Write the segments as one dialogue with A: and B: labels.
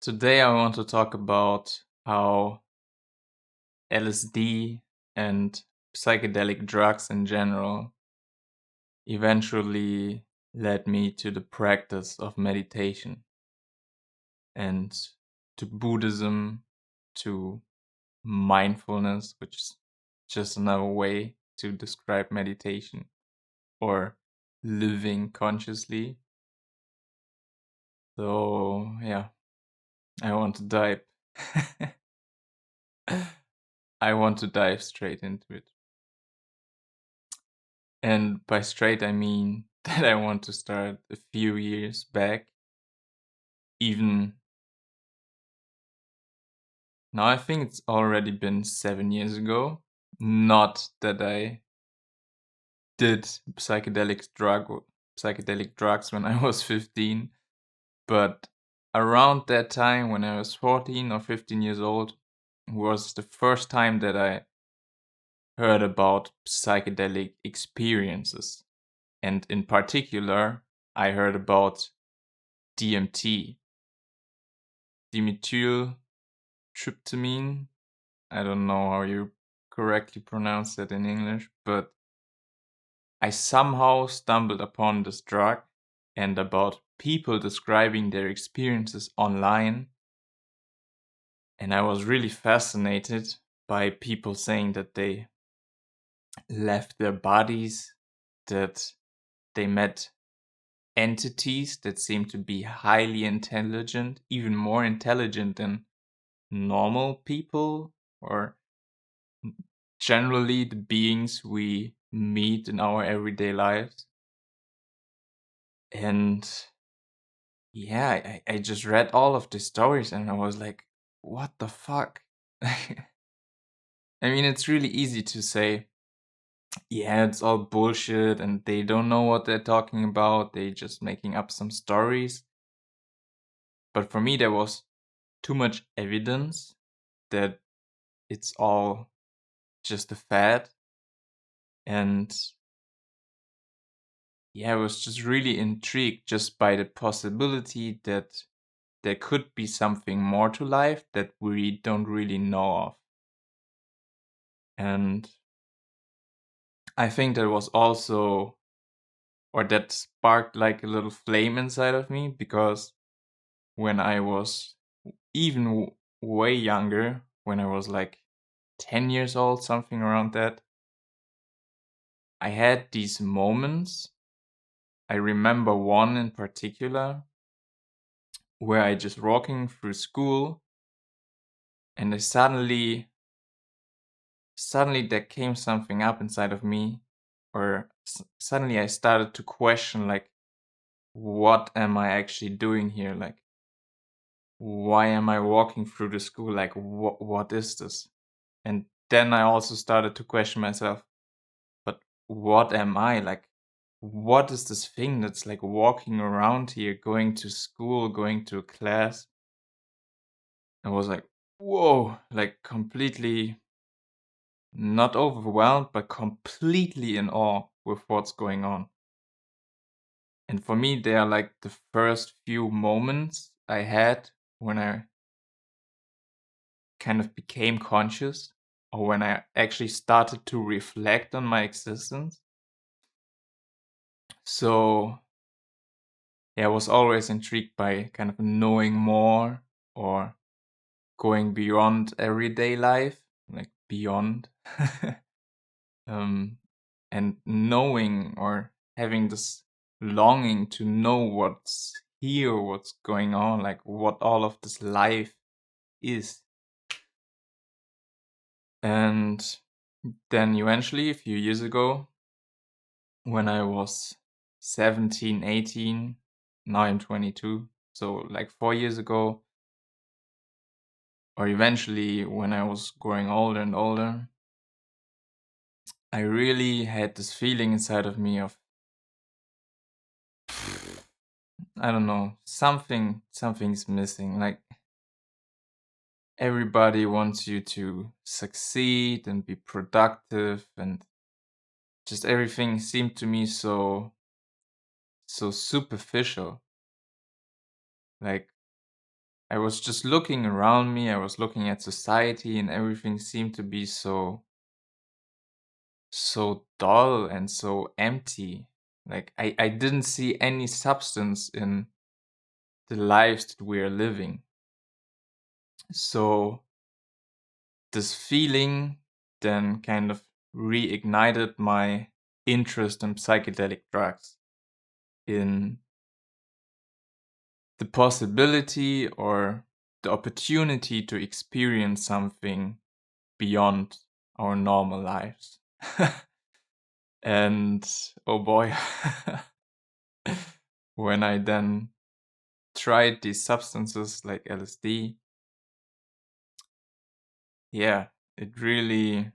A: Today I want to talk about how LSD and psychedelic drugs in general eventually led me to the practice of meditation and to Buddhism, to mindfulness, which is just another way to describe meditation or living consciously. So, yeah, I want to dive. I want to dive straight into it. And by straight, I mean that I want to start a few years back. Even now, I think it's already been 7 years ago. Not that I did psychedelic drugs when I was 15, but around that time when I was 14 or 15 years old was the first time that I heard about psychedelic experiences. And in particular, I heard about DMT, dimethyltryptamine. I don't know how you correctly pronounce that in English, but I somehow stumbled upon this drug and about people describing their experiences online. And I was really fascinated by people saying that they left their bodies, that they met entities that seemed to be highly intelligent, even more intelligent than normal people or generally the beings we meet in our everyday lives. And yeah, I just read all of the stories and I was like, what the fuck? I mean, it's really easy to say, yeah, it's all bullshit and they don't know what they're talking about. They're just making up some stories. But for me, there was too much evidence that it's all just a fad. And yeah, I was just really intrigued just by the possibility that there could be something more to life that we don't really know of. And I think that was also, or that sparked like a little flame inside of me because when I was even way younger, when I was like 10 years old, something around that, I had these moments. I remember one in particular where I just walking through school and I suddenly there came something up inside of me, or suddenly I started to question like, what am I actually doing here? Like, why am I walking through the school? Like, what is this? And then I also started to question myself, but what am I? Like, what is this thing that's like walking around here, going to school, going to class? I was like, whoa, like completely not overwhelmed, but completely in awe with what's going on. And for me, they are like the first few moments I had when I kind of became conscious or when I actually started to reflect on my existence. So, yeah, I was always intrigued by kind of knowing more or going beyond everyday life, like beyond. um, and knowing or having this longing to know what's here, what's going on, like what all of this life is. And then eventually, a few years ago, when I was 17, 18, now I'm 22, so like 4 years ago, or eventually when I was growing older and older, I really had this feeling inside of me of I don't know, something's missing. Like everybody wants you to succeed and be productive, and just everything seemed to me so superficial. Like I was just looking around me, I was looking at society, and everything seemed to be so dull and so empty. Like I didn't see any substance in the lives that we are living. So this feeling then kind of reignited my interest in psychedelic drugs, in the possibility or the opportunity to experience something beyond our normal lives. And oh boy, when I then tried these substances like LSD, yeah, it really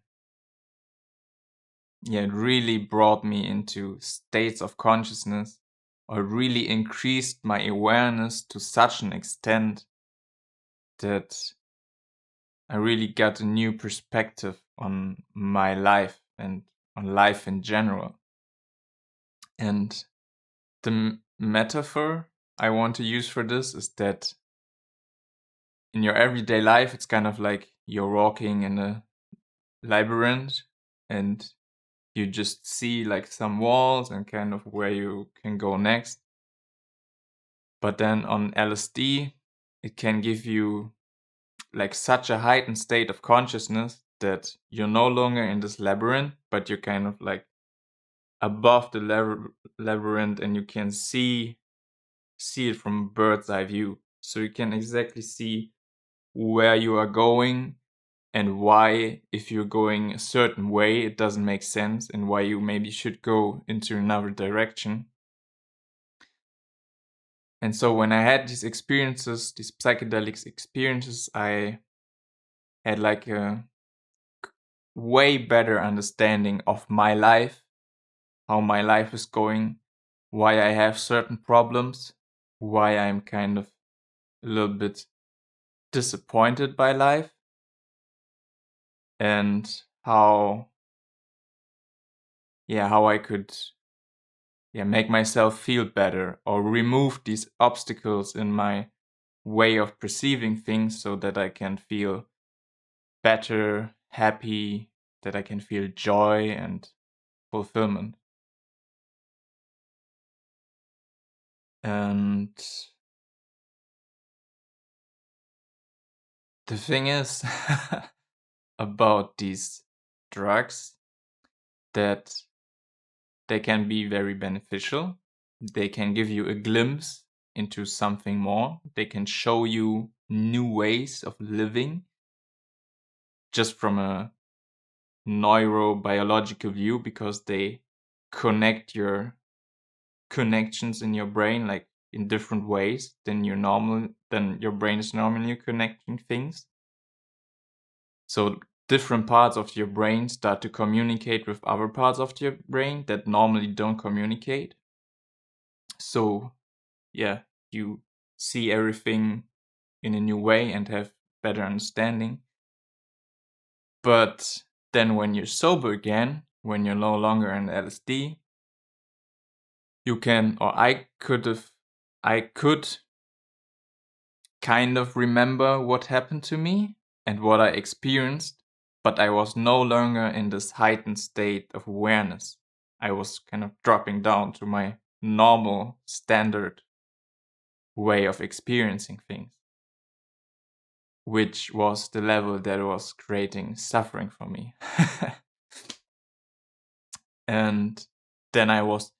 A: brought me into states of consciousness, or really increased my awareness to such an extent that I really got a new perspective on my life and on life in general. And the metaphor I want to use for this is that in your everyday life, it's kind of like you're walking in a labyrinth and you just see like some walls and kind of where you can go next. But then on LSD, it can give you like such a heightened state of consciousness that you're no longer in this labyrinth, but you're kind of like above the labyrinth, and you can see it from a bird's eye view. So you can exactly see where you are going and why, if you're going a certain way, it doesn't make sense, and why you maybe should go into another direction. And so when I had these experiences, these psychedelics experiences, I had like a way better understanding of my life, how my life is going, why I have certain problems, why I'm kind of a little bit disappointed by life, and how I could make myself feel better or remove these obstacles in my way of perceiving things so that I can feel better, happy, that I can feel joy and fulfillment. And the thing is about these drugs that they can be very beneficial. They can give you a glimpse into something more. They can show you new ways of living just from a neurobiological view, because they connect your connections in your brain like in different ways than your brain is normally connecting things. So different parts of your brain start to communicate with other parts of your brain that normally don't communicate. So yeah, you see everything in a new way and have better understanding. But then when you're sober again, when you're no longer in LSD, you can, or I could kind of remember what happened to me and what I experienced, but I was no longer in this heightened state of awareness. I was kind of dropping down to my normal, standard way of experiencing things, which was the level that was creating suffering for me. And then I was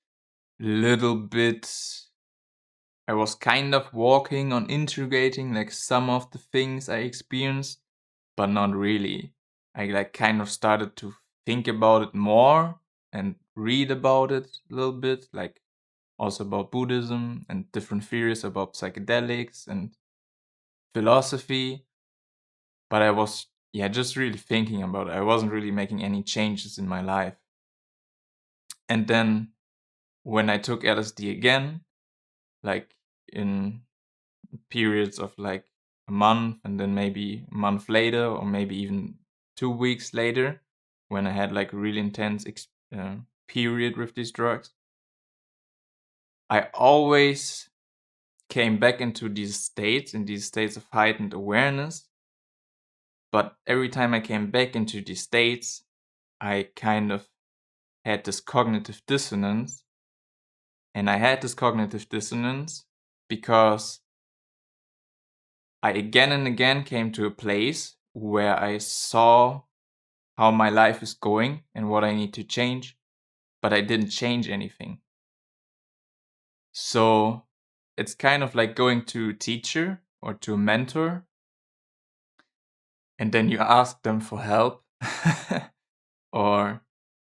A: kind of walking on integrating like some of the things I experienced, but not really. I like kind of started to think about it more and read about it a little bit, like also about Buddhism and different theories about psychedelics and philosophy. But I was just really thinking about it. I wasn't really making any changes in my life. And then when I took LSD again, like in periods of like a month, and then maybe a month later, or maybe even 2 weeks later, when I had like a really intense period with these drugs, I always came back into these states of heightened awareness. But every time I came back into these states, I kind of had this cognitive dissonance. And I had this cognitive dissonance because I again and again came to a place where I saw how my life is going and what I need to change, but I didn't change anything. So it's kind of like going to a teacher or to a mentor, and then you ask them for help, or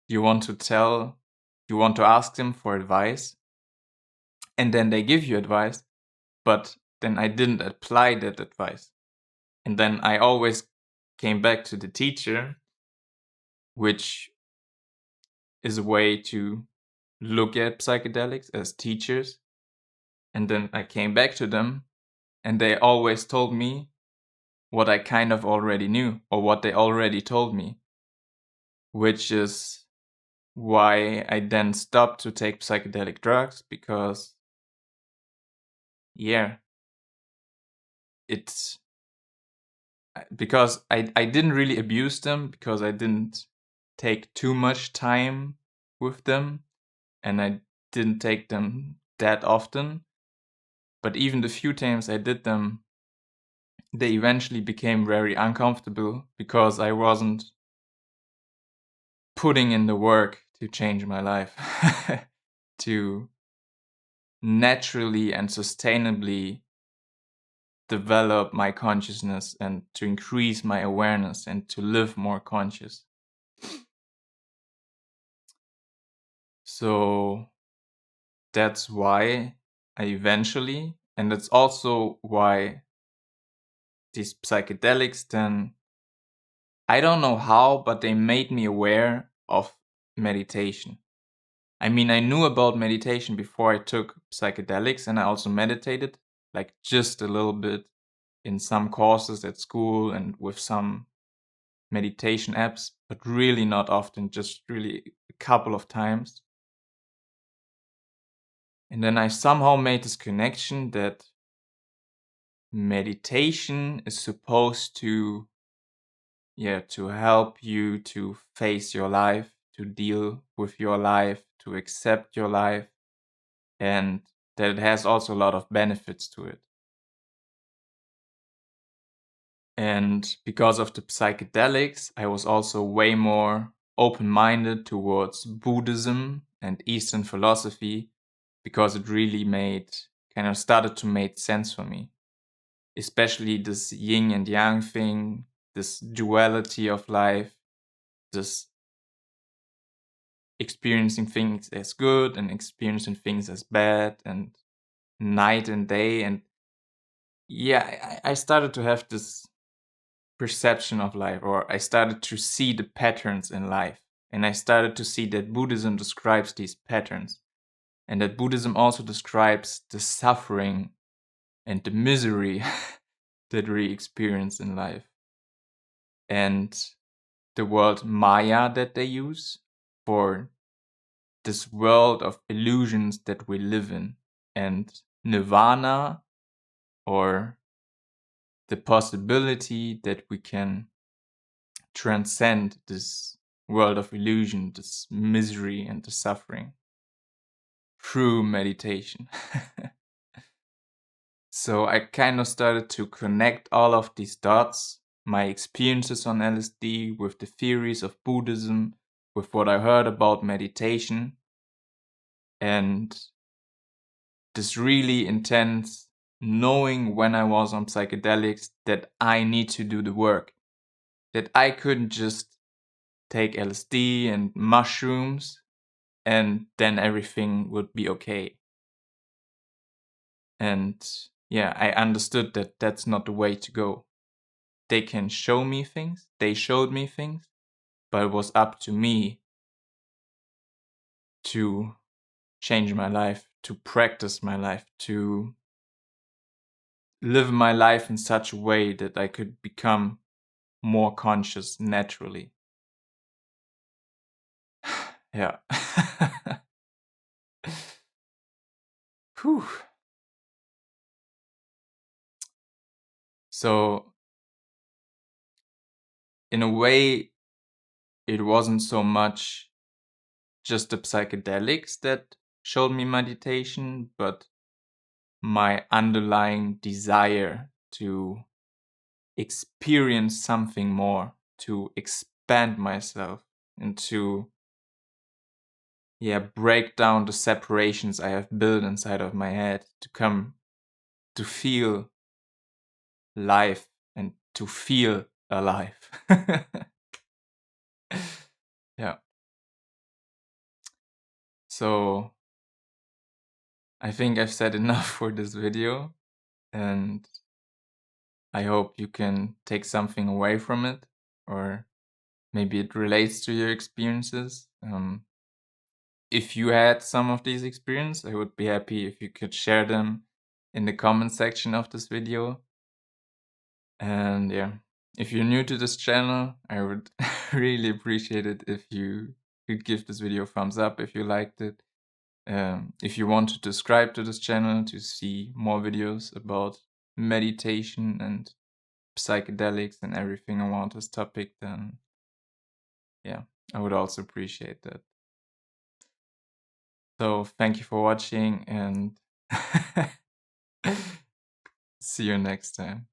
A: you want to ask them for advice, and then they give you advice, but then I didn't apply that advice. And then I always came back to the teacher, which is a way to look at psychedelics as teachers. And then I came back to them, and they always told me what I kind of already knew, or what they already told me, which is why I then stopped to take psychedelic drugs, because I didn't really abuse them, because I didn't take too much time with them, and I didn't take them that often. But even the few times I did them, they eventually became very uncomfortable because I wasn't putting in the work to change my life, to naturally and sustainably develop my consciousness and to increase my awareness and to live more conscious. So that's why I eventually, and that's also why these psychedelics then, I don't know how, but they made me aware of meditation. I mean, I knew about meditation before I took psychedelics, and I also meditated, like just a little bit in some courses at school and with some meditation apps, but really not often, just really a couple of times. And then I somehow made this connection that meditation is supposed to help you to face your life, to deal with your life, to accept your life, and that it has also a lot of benefits to it. And because of the psychedelics, I was also way more open-minded towards Buddhism and Eastern philosophy, because it really started to make sense for me. Especially this yin and yang thing, this duality of life, this experiencing things as good and experiencing things as bad, and night and day. And I started to have this perception of life, or I started to see the patterns in life. And I started to see that Buddhism describes these patterns, and that Buddhism also describes the suffering and the misery that we experience in life. And the word Maya that they use for this world of illusions that we live in, and Nirvana, or the possibility that we can transcend this world of illusion, this misery and the suffering, through meditation. So I kind of started to connect all of these dots, my experiences on LSD with the theories of Buddhism, with what I heard about meditation, and this really intense knowing when I was on psychedelics that I need to do the work, that I couldn't just take LSD and mushrooms and then everything would be okay. And I understood that that's not the way to go. They can show me things, they showed me things, but it was up to me to change my life, to practice my life, to live my life in such a way that I could become more conscious naturally. Yeah. Whew. So in a way, it wasn't so much just the psychedelics that showed me meditation, but my underlying desire to experience something more, to expand myself, and to break down the separations I have built inside of my head, to come to feel life and to feel alive. Yeah. So I think I've said enough for this video, and I hope you can take something away from it, or maybe it relates to your experiences. If you had some of these experiences, I would be happy if you could share them in the comment section of this video. And yeah, if you're new to this channel, I would really appreciate it if you could give this video a thumbs up if you liked it. If you want to subscribe to this channel to see more videos about meditation and psychedelics and everything around this topic, then yeah, I would also appreciate that. So thank you for watching, and see you next time.